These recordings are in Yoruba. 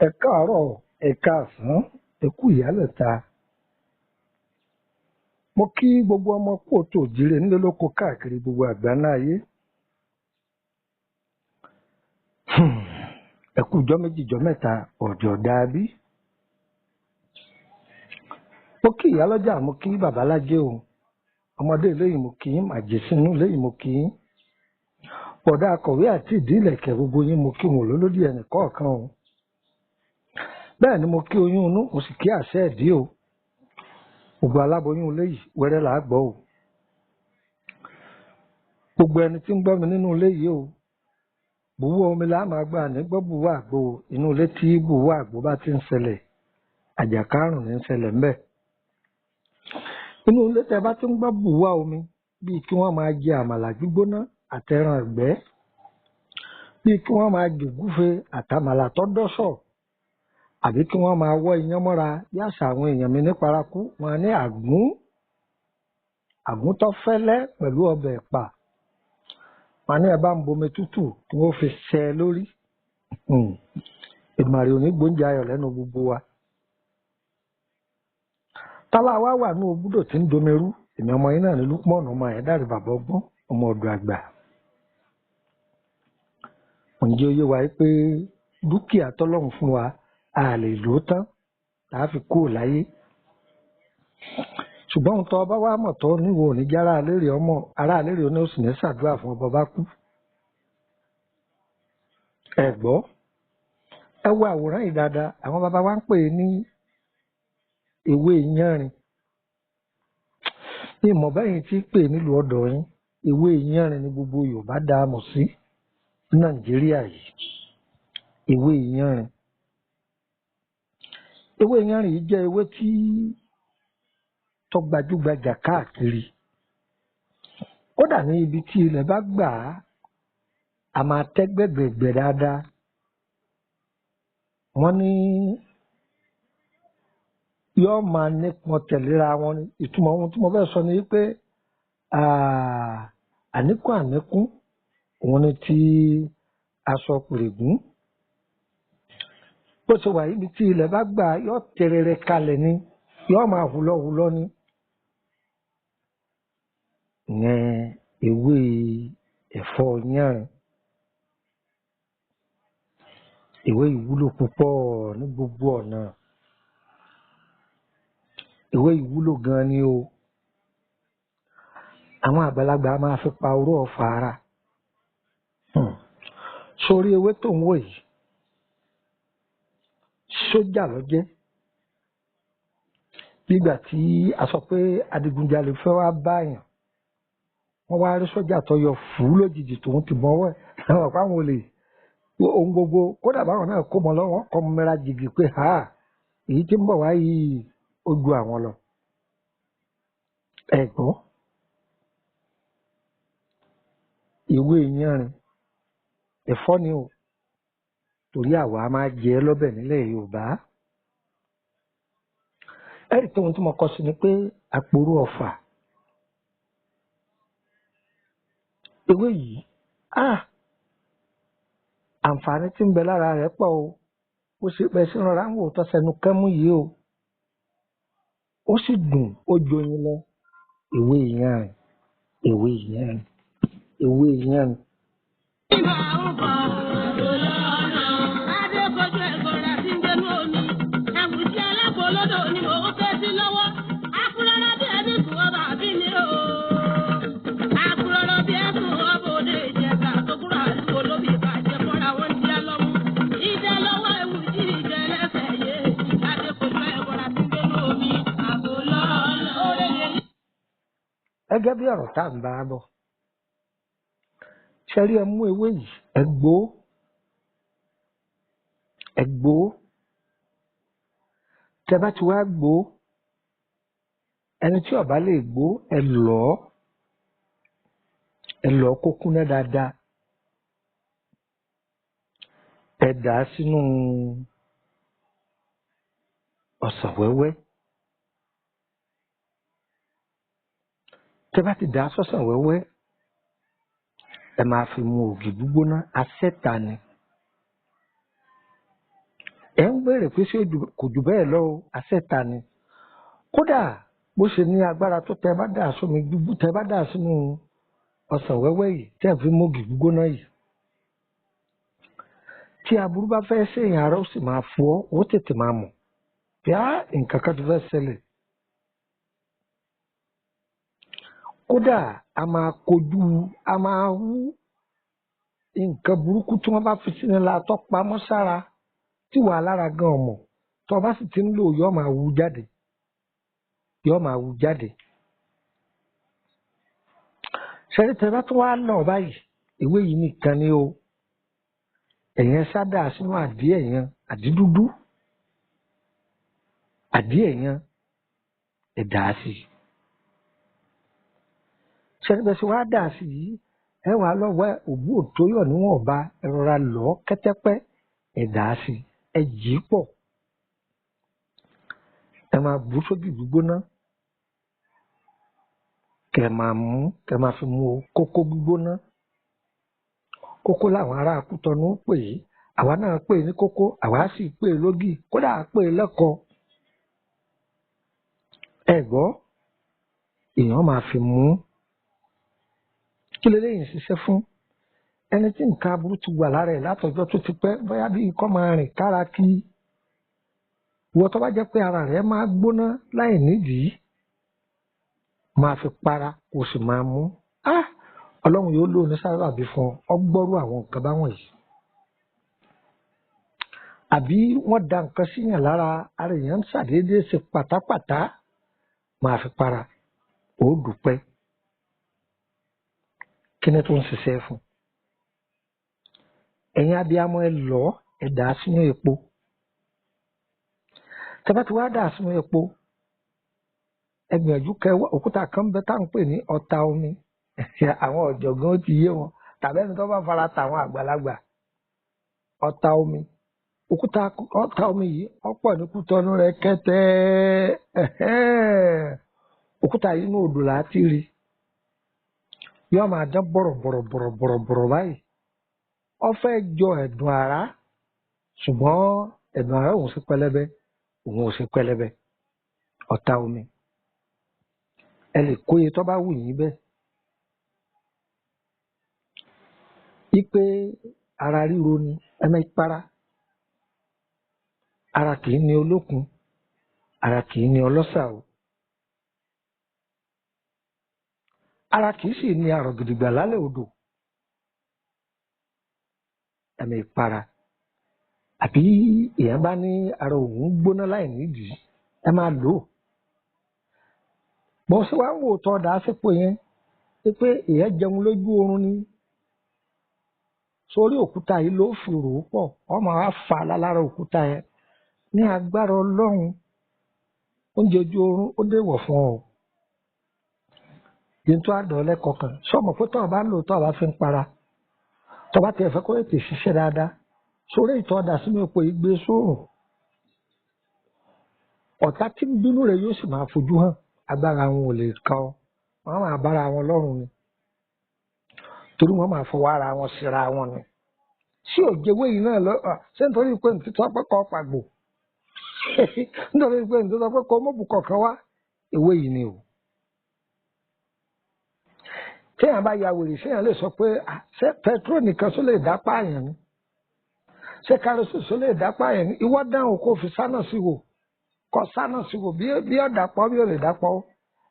Ẹ káàárọ̀, ẹ káàsán, ẹ kú ìyálẹ̀ta. Mo kí gbogbo ọmọ kóòtù òjíire nílé lóko káàkiri gbogbo àgbáńlá ayé. Ẹ kú ìjọ́ méjì ìjọ́ mẹ́ta ọ̀dọ̀ dàbí. Mo kí ìyálọ́jà, mo kí babalájé o. Ọmọdé eléyìí mo kí yín, màjèsínú eléyìí mo kí yín. Bọ̀dá akọ̀wé àti ìdílẹ̀kẹ̀ gbogbo yín mo kí wọn lólódì ẹnì kọ̀ọ̀kan o. Bẹ́ẹ̀ ni mo kí oyún inú, mo sì kí àṣẹ ẹ̀dí o. Gbogbo aláboyún ilé yìí wẹ́rẹ́ là á gbọ́ o. Gbogbo ẹni tí ń gbọ́ mi nínú ilé yìí o. Bùwọ́ omi là á máa gbà ní gbọ́ bùwọ́ àgbo o. Inú ilé tí bùwọ́ àgbo bá ti ń ṣẹlẹ̀, àjàkárùn ní ń ṣẹlẹ̀ ńbẹ̀. Inú ilé tẹ bá ti ń gbọ́ bùwọ́ omi bíi kí wọ́n máa jẹ àmàlà gbígbóná àtẹran ẹ̀gbẹ́, bíi kí wọ́n máa jògúfe àtàmàlà tó dọ́sọ̀, àbí kí wọ́n máa wọ́ iyán mọ́ra bí àṣà àwọn èèyàn mi ní paraku wọn ní àgún tó fẹ́lẹ́ pẹ̀lú ọbẹ̀ ẹ̀pà. Wọn ní ẹ bá ń bomi tútù kí wọ́n fi ṣẹ lórí. Èdùmàrè ò ní gbóúnjẹ ayọ̀ lẹ́nu gbogbo wa. Tálá wa wà ní òbúdò tí ń domirú, èmi ọmọ yín náà ní Lúpọ̀nù ọmọ Àyẹ́dàrí bàbá ọgbọ́n ọmọ ọ̀dọ̀ àgbà. Ǹjẹ́ ó yé wa pé dúkìá tọ́lọ́run fún wa a lè lò ó tán láà fi kúrò láyé. Ṣùgbọ́n ohun tó ọba wa mọ̀ tó níwò ní jẹ́ ará àlérè oní òsì ní ṣàdúrà fún ọba bá kú. Ẹ gbọ́, ẹ wo àwòrán yìí dáadáa, àwọn bàbá wa ń pè é ní ewé yánrin. Ní ìmọ̀ báyìí tí pè nílùú ọ̀dọ̀ yín, ewé yánrin ni gbogbo Yorùbá dá a mọ̀ sí Nàìjíríà yìí. Ewé yánrin. Ewé yánrin yìí jẹ́ ewé tó gbajúgbajà káàkiri. Kódà ní ibi tí ilẹ̀ bá gbà á máa tẹ́ gbẹ̀gbẹ̀gbẹ̀ dáadáa. Wọ́n ní yóò máa nípọn tẹ̀léra wọn ni. Ìtumọ̀ ohun tí mo fẹ́ sọ ni pé àníkún òun ni ti aṣọ pèrègún. Bó ṣe wà ibi tí ilẹ̀ bá gbà yóò tẹrẹrẹ kalẹ̀ ni, yóò máa hùlọ́hùlọ́ ni. Ìyẹn ewé ẹ̀fọ́ yánrin. Ewé ìwúlò púpọ̀ ní gbogbo ọ̀nà. Ewé ìwúlò gan ni o. Àwọn àgbàlagbà máa fi pa oró ọ̀fà ara. Sórí ewé tó ń wò yìí, sójà ló jẹ́. Nígbà tí a sọ pé adigunjalè fẹ́ wá báyàn, wọ́n wá rí sójà tó yọ fùú lójijì tòun ti bọ́wọ́ ẹ̀. Àwọn ọ̀pá àwọn olè ohun gbogbo, kódà báwọn náà kó mọ lọ́wọ́ kọ́ mọ mẹ́ra jìgì pé èyí tí ń bọ̀ wá yìí ó ju àwọn lọ. Ẹ gbọ́, ewé yánrin ẹ̀fọ́ ni o, torí àwa máa jẹ lọ́bẹ̀ nílẹ̀ Yorùbá. Ẹ̀rí tó ohun tí mo kọ sí ni pé àpòrò ọ̀fà. Ewé yìí àǹfààní tí ń bẹ lára rẹ̀ pọ̀ o. Ó sì bẹ́ẹ̀ sí rọra ń wò tó sẹnu kẹ́mú yìí o. Ó sì dùn ó joyin lọ. Ewé yánrin, ewé yánrin, ewé yánrin. gẹ́gẹ́ bí ọ̀rọ̀ tá à ń bá a bọ̀ ṣe rí ẹ mú ewé yìí ẹ gbó tẹ bá ti wá gbó ẹni tí ó bá lè gbó ẹ lọ̀ kó kúnná dáadáa ẹ dà á sínú ọsàn wẹ́wẹ́ tẹ bá ti dà á sọ́sàn wẹ́wẹ́ ẹ máa fi mu ògì gbígbóná asẹ́ta ni ẹ ń béèrè pé ṣé kò jù bẹ́ẹ̀ lọ asẹ́ta ni kódà bó ṣe ní agbára tó tẹ bá dà sómi gbígbó tẹ bá dà sínú ọsàn wẹ́wẹ́ yìí tẹ fi mu ògì gbígbóná yìí tí aburú bá fẹ́ ṣèyàn ara ó sì máa fọ́ ó tètè máa mọ̀ bí nǹkan kan tó fẹ́ ṣẹlẹ̀ kódà a máa wú nǹkan burúkú tí wọ́n bá fi sínú la tó pamọ́ sára tí wàá lára gan ọmọ tó bá sì ti ń lò yóò máa wú jáde ṣẹ́rí tẹ́ bá tún wá lọ báyìí ìwé yìí nìkan ni o ẹ̀yẹn sádà sínú àdídúdú àdíẹ̀yẹn ẹ̀dá sí ṣẹ́rí bẹ́ẹ̀ sì wá dà sí yìí ẹ wà lọ́wọ́ òbú òtóyọ̀ níwọ̀nba ẹ rọra lọ́ kẹ́tẹ́pẹ́ ẹ̀dá sí ẹ jì í pọ̀ ẹ máa bù sóbì gbígbóná kẹ máa fi mu kókó gbígbóná kókó làwọn ará Kútọ̀nù pè é àwa náà pè é ní kókó àwa sì pè é lógì kódà pè é lẹ́kọ ẹ gbọ́ èèyàn máa fi mú kí lélẹ́yìn ṣiṣẹ́ fún ẹni tí nǹkan aburú ti wà lára ẹ̀ látọjọ́ tó ti pẹ́ bóyá bí ikọ́ máa rìn kára kí ìwọ tó bá jẹ́ pé ara rẹ̀ máa gbóná láì nídìí máa fi para kò sì máa mú Ọlọ́run yóò lò ní sábàbí fún ọ gbọ́rú àwọn nǹkan báwọn yìí àbí wọ́n da nǹkan síyàn lára ara èèyàn ń ṣàdédé ṣe pátápátá máa fi para ó dúpẹ́ kí ni tó ń ṣiṣẹ́ fún ẹ̀yin abiyamọ ẹ lọ̀ ẹ dà á sínú epo tẹ́ bá ti wá dà á sínú epo ẹ gbìyànjú kẹwàá òkúta kan bẹ tá à ń pè ní ọta omi àwọn ọ̀jọ̀gbọ́n ó ti yé wọn tàbí ẹni tó bá fara tàwọn àgbàlagbà ọta omi òkúta ọta omi yìí ọ̀pọ̀ ní Kútọ̀nù rẹ̀ kẹ́tẹ́ òkúta yìí ní odò láti rí yóò máa dán bọ̀rọ̀bọ̀rọ̀ báyìí ó fẹ́ jọ ẹ̀dùn àrá ṣùgbọ́n ẹ̀dùn àrá òun sì pẹlẹbẹ ọta omi ẹ lè kó iye tó bá wù yín bẹ́ẹ̀ ipe ara ríro ni ẹ má para ara kì í ní olókun ara kì í ní ọlọ́ṣà o ara kì í sì ní àrọ̀ gidigba lálẹ́ odò ẹ má para àbí èèyàn bá ní ara òun gbóná láì nídìí ẹ máa lò ó bó ṣe wá ń wò tọ́ da sípò yẹn pé èèyàn jẹun lójú oorun ni sórí òkúta yìí ló fi rò ó pọ̀ ọmọ wa fà á lára òkúta yẹn ní agbára Ọlọ́run oúnjẹ ojú oorun ó déwọ̀ fún ọ yìí tó àdọ̀ lẹ́kọ̀ọ́ kan sọmọ pé tọ́ọ̀ bá ń lò tọ́ọ̀ bá fi ń para tọ́ọ̀ bá tiẹ̀ fẹ́ kó ètè ṣiṣẹ́ dáadáa sórí ìtọ́ ọ̀dà sínú epo yìí gbé sóòrùn ọ̀tá tí ń bínú rẹ̀ yóò sì máa fojú hàn agbára wọn ò lè kàn ọ́ wọ́n máa bára wọn lọ́rùn ni torí wọ́n máa fọwọ́ ara wọn síra wọn ni ṣé òjèwé yìí náà lọ ṣé nítorí pé ní títọ́ pé kọ́ pàgbò nítorí pé ní títọ́ pé kọ́ mọ́bù kọ̀ọ̀kan wá ewé yìí ni o téèyàn bá ya wèrè séèyàn lè sọ pé ṣé pẹtrol nìkan só lè dá pààyàn ni ṣé kárọ́sì só lè dá pààyàn ni ìwọ dáhùn kó fi sánà sí wò kọ sánà sí wò bí ọ̀dà pọ̀ bí ò lè dá pọ̀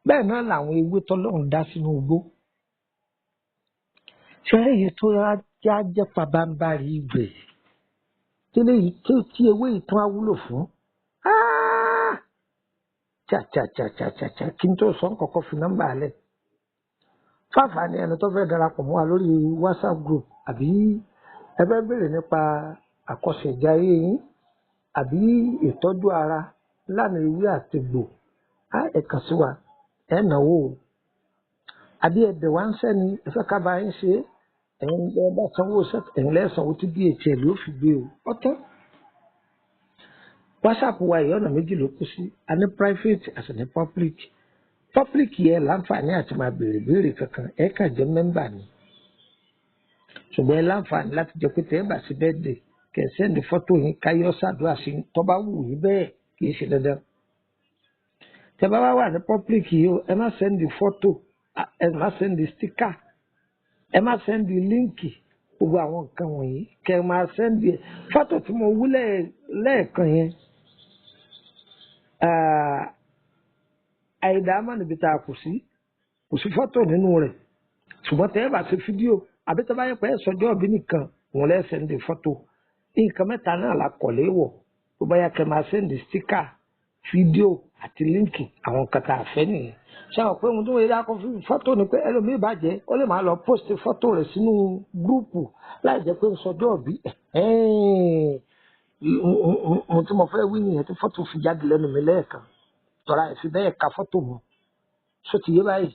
bẹ́ẹ̀ náà làwọn ewé tọ́lọ́run dá sínú igbó ṣe èyí tó já jẹ́ pabambarì ibẹ̀ tí ewé ìtàn á wúlò fún kí n tó sọ kọ́kọ́ fi nọ́mbà alẹ́ fáfàní ẹni tó fẹ́ darapọ̀ mọ́ wa lórí WhatsApp group àbí ẹ fẹ́ béèrè nípa àkọsẹ̀jáyé yín àbí ìtọ́jú ara lánà ewé àtegbò ẹ kàn sí wa ẹ náwó o àbí ẹ̀bẹ̀ wá ń sẹ́ni ẹ fẹ́ ká bá yín ṣe ẹ̀yin ẹ bá sanwó ẹ̀yin lẹ́sànwó tí DHL yóò fi gbé o ọ̀tọ̀. WhatsApp wa yìí ọ̀nà méjì ló kú sí a ní private àti ní public. Public yẹn láǹfààní àti máa béèrè kankan ẹ kàn jẹ́ mẹ́mbà ni ṣùgbọ́n ẹ láǹfààní láti jẹ́ pé tẹ́ ẹ bá sí birthday kẹ́ ẹ sẹ́ndì fọ́tò yín káyọ́ ṣàdúrà sí tó bá wù yín bẹ́ẹ̀ kì í ṣe dandan. Tẹ́ bá wà ní public yìí o ẹ má sẹ́ndì fọ́tò ẹ má sẹ́ndì sticker ẹ má sẹ́ndì líǹkì gbogbo àwọn nǹkan wọ̀nyí kẹ́ ẹ máa sẹ́ndì fọ́tò tí mo wú lẹ́ẹ̀kan yẹn àìdáàmà níbi tá a kù sí fọ́tò nínú rẹ̀ ṣùgbọ́n tẹ́ ẹ bá ṣe fídíò àbí tẹ́ bá yẹ pé ẹ sọjọ́ ọ̀bí nìkan wọn lẹ́ sẹ́ndì fọ́tò nǹkan mẹ́ta náà la kọ̀ léwọ̀ tó bá yẹ kẹ́ máa sẹ́ndì stíkà fídíò àti líǹkì àwọn nǹkan tá a fẹ́ nìyẹn ṣáà pé ohun tó yẹ dákọ̀ fọ́tò ni pé ẹlòmíì bàjẹ́ ó lè máa lọ post fọ́tò rẹ̀ sínú gúrúùpù láì jẹ́ pé ń sọjọ́ ọ̀bí ohun tí mo fẹ́ wí nìyẹn tí fọ́tò fi jáde lẹ́nu mi lẹ́ẹ̀kan tọ́ra ẹ̀ fi bẹ́ẹ̀ ka fọ́tò mu ṣó ti yé báyìí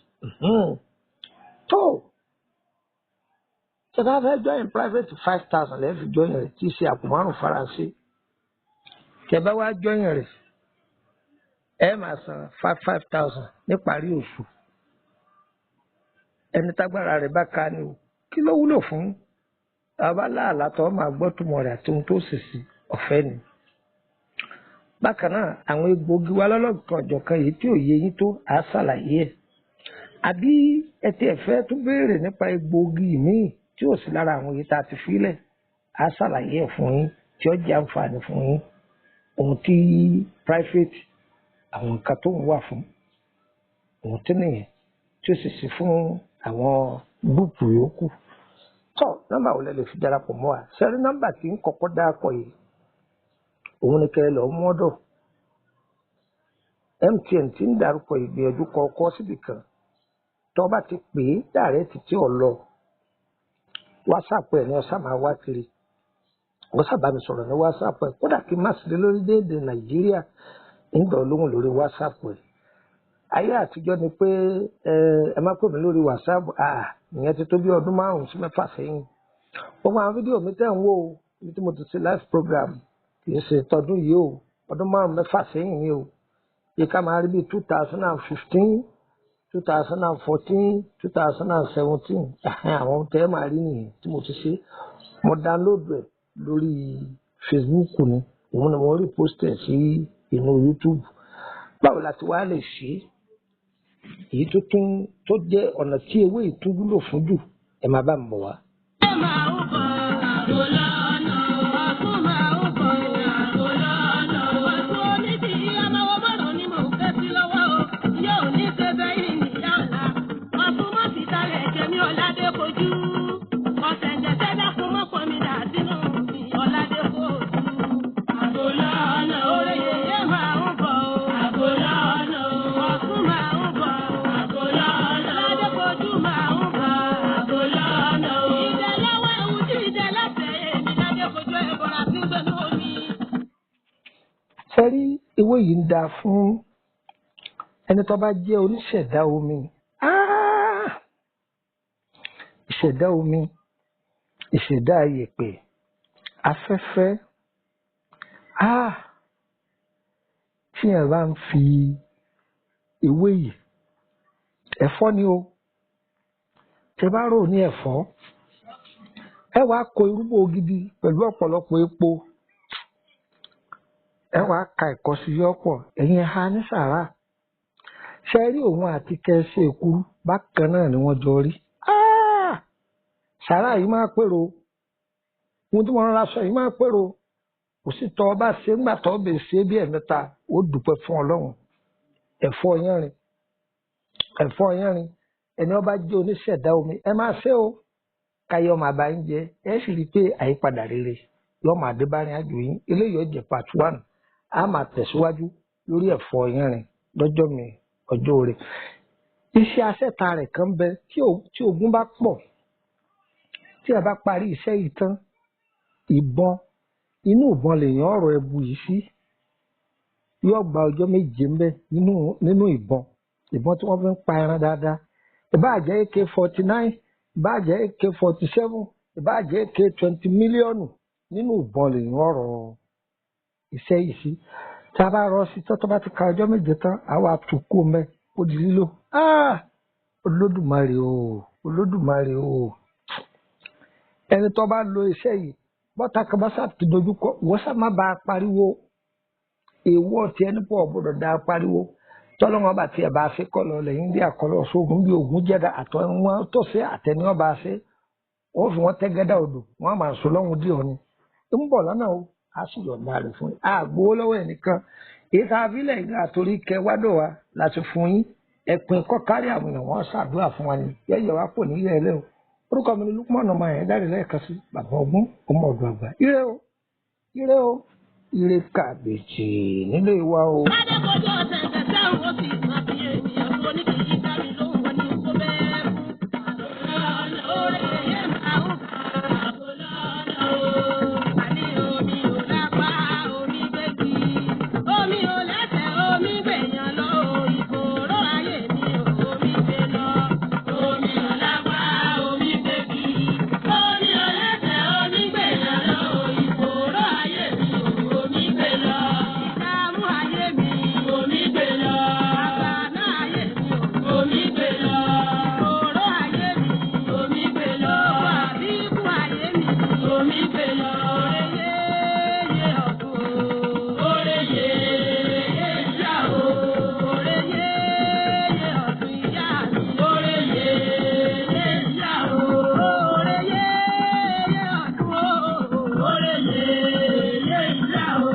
tó ṣe bá fẹ́ join private 5,000 lẹ́ẹ̀fi join rẹ̀ tí í ṣe àpò márùn faransé tẹ́ bá wá join rẹ̀ ẹ máa san 5,000 níparí oṣù ẹni tágbára rẹ̀ bá ká ni o kí ló wúlò fún abáláàlá tó máa gbọ́ túmọ̀ rẹ̀ àti ohun tó sì sí ọ̀fẹ́ ni. Bákan náà àwọn egbòogi wa lọ́lọ́kan ọ̀jọ̀kan yìí tí ò yé yín tó à á ṣàlàyé ẹ̀ àbí ẹ ti ẹ̀fẹ́ tún béèrè nípa egbòogi míì tí ò sí lára àwọn èyí tá a ti fílẹ̀ à á ṣàlàyé ẹ̀ fún yín tí ó jẹ́ àǹfààní fún yín ohun tí private àwọn nǹkan tó ń wà fún ohun tí nìyẹn tí ó sì sí fún àwọn gúùpù yòókù. Tọ́ nọ́mbà wo lẹ lè fi darapọ̀ mọ́ wa sẹ́rí nọ́mbà tí ń kọ́kọ́ dáàpọ̀ yìí òun ni kẹ́ ẹ lọ mọ́dọ̀ MTN tí ń darúkọ ìgbìyànjú kọ̀ọ̀kan síbì kan tó bá ti pè é dàrẹ́tì tí ò lọ WhatsApp ẹ̀ ní ọ̀sà máa wá kiri WhatsApp bá mi sọ̀rọ̀ ní WhatsApp ẹ̀ kódà kí n má sì lé lórílẹ̀‐èdè Nàìjíríà ń gbọ́ lóhùn lórí WhatsApp ẹ̀ ayé àtijọ́ ni pé ẹ má pè mí lórí WhatsApp ìyẹn ti tó bí ọdún 5 sí 6 sẹ́yìn gbogbo àwọn fídíò mi tẹ̀ ń wò ní tí mo ti ṣe live program kì í ṣe tọdún yìí o ọdún 5-6 sẹ́yìn ni o yìí ká máa rí bí 2015 2014 2017 àwọn tẹ́ ẹ máa rí nìyẹn tí mo ti ṣe mo download ẹ̀ lórí Facebook ni òun ni mo rí post ẹ̀ sí inú YouTube báwo la ti wá lè ṣe èyí tó jẹ́ ọ̀nà tí ewé ìtúwúlò fún jù ẹ máa bá mi bọ̀ wá. Sẹ́rí ewé yìí ń dáa fún ẹni tó bá jẹ́ oníṣẹ̀dá omi. Ìṣẹ̀dá omi, ìṣẹ̀dá ayèpẹ̀, afẹ́fẹ́. Tí ẹ bá ń fi ewé yìí, ẹ̀fọ́ ni o. Tẹ bá rò ní ẹ̀fọ́, ẹ wàá kó irúgbó gidi pẹ̀lú ọ̀pọ̀lọpọ̀ epo. Ẹ wàá ka ẹ̀kọ́ sí yọ́pọ̀ ẹ̀yin ha ní sàrà ṣe rí òun àti kẹsẹ̀ èkúrú bákan náà ni wọ́n jọ rí sàrà yìí máa pèrò ohun tí mo rọra sọ yìí máa pèrò kò sí tọ́ ọba ṣe ńgbà tọ́ ọbẹ̀ ṣe bí ẹ̀mẹ́ta ó dúpẹ́ fún Ọlọ́run ẹ̀fọ́ yánrin ẹni ọba jẹ́ oníṣẹ̀dá omi ẹ máa ṣe o káyọ̀ máa bá ń jẹ ẹ sì rí i pé àyípadà rere yóò máa dé bá rìn àjò yín eléyìí ó jẹ́ part 1 a máa tẹ̀síwájú lórí ẹ̀fọ́ yánrin lọ́jọ́ mi ọjọ́ rẹ̀ iṣẹ́ aṣẹ́ta rẹ̀ kan bẹ tí ogun bá pọ̀ tí ẹ bá parí iṣẹ́ yìí tán ìbọn inú ìbọn lèèyàn ọ̀rọ̀ ẹbu yìí sí yóò gba ọjọ́ méje ń bẹ nínú ìbọn tí wọ́n fi ń pa ẹran dáadáa ìbáà jẹ́ AK-49 ìbáà jẹ́ AK-47 ìbáà jẹ́ AK-20 mílíọ̀nù nínú ìbọn lèèyàn ọ̀rọ̀ iṣẹ́ yìí sí tá a bá rọ sí tó bá ti ka ọjọ́ méje tán àwa àtúkù mẹ́ ó di lílò olódùmarè o ẹni tó bá lo iṣẹ́ yìí bọ́tà kan bá ṣàti dojúkọ wọ́n sá má bàa pariwo èèwọ̀ tí ẹni pọ̀ gbọ́dọ̀ dá pariwo tọ́lọ́wọ́n bá tiẹ̀ bá ṣe kọ́ lọ lẹ́yìn bí àkọlọ́ sóògùn bí ògùn jẹ́dá àtọ́ wọn tó ṣe àtẹniwọ́n bá ṣe wọ́n fi wọ́n tẹ́gẹ́dá odò wọ́n máa sọ lọ́hùn dí ọ̀ni ń bọ̀ lọ́nà o a sì yọ̀ǹda rẹ̀ fún yín àgbowó lọ́wọ́ ẹnìkan èyí tá a fi lẹ̀ ìgbà àtòrí kẹ wádọ̀ wa láti fún yín ẹ̀pin kọ́ kárí àwọn èèyàn wọn ṣàdúrà fún wa ni yẹ́yẹ́ wa pò ní ilé ẹlẹ́ o orúkọ mi ni Lukman ọmọ yẹn dáre lẹ́ẹ̀kan sí bàbá ọgbọ́n ọmọ ọ̀dọ̀ àgbà ire o ire kàbèjì nílé wa o. adébójú ọ̀sẹ̀ tẹ̀sẹ̀ ó sì máa fi ènìyàn tó ní kì í dá mi lóhùn wọn ní kó bẹ́ẹ̀ mú. orí ẹ̀yẹ máa ń àní omi ò lápá omi gbégi omi ò lẹ́sẹ̀ omi gbèyàn lọ ìfòòró ayé mi ò omi gbé lọ. omi ò lápá omi gbégi omi ò lẹ́sẹ̀ omi gbèyàn lọ ìfòòró ayé mi ò omi gbé lọ. ìdààmú ayé mi omi gbé lọ. àgbàná ayé mi ò omi gbé lọ. ìfòòró ayé mi omi gbé lọ. àbíkú ayé mi omi gbé lọ. Oore yeye ìyá o. Oore yeye ọ̀tún ìyá mi. Oore yeye ìyá o. Oore yeye ọ̀tún o. Oore yeye ìyá o.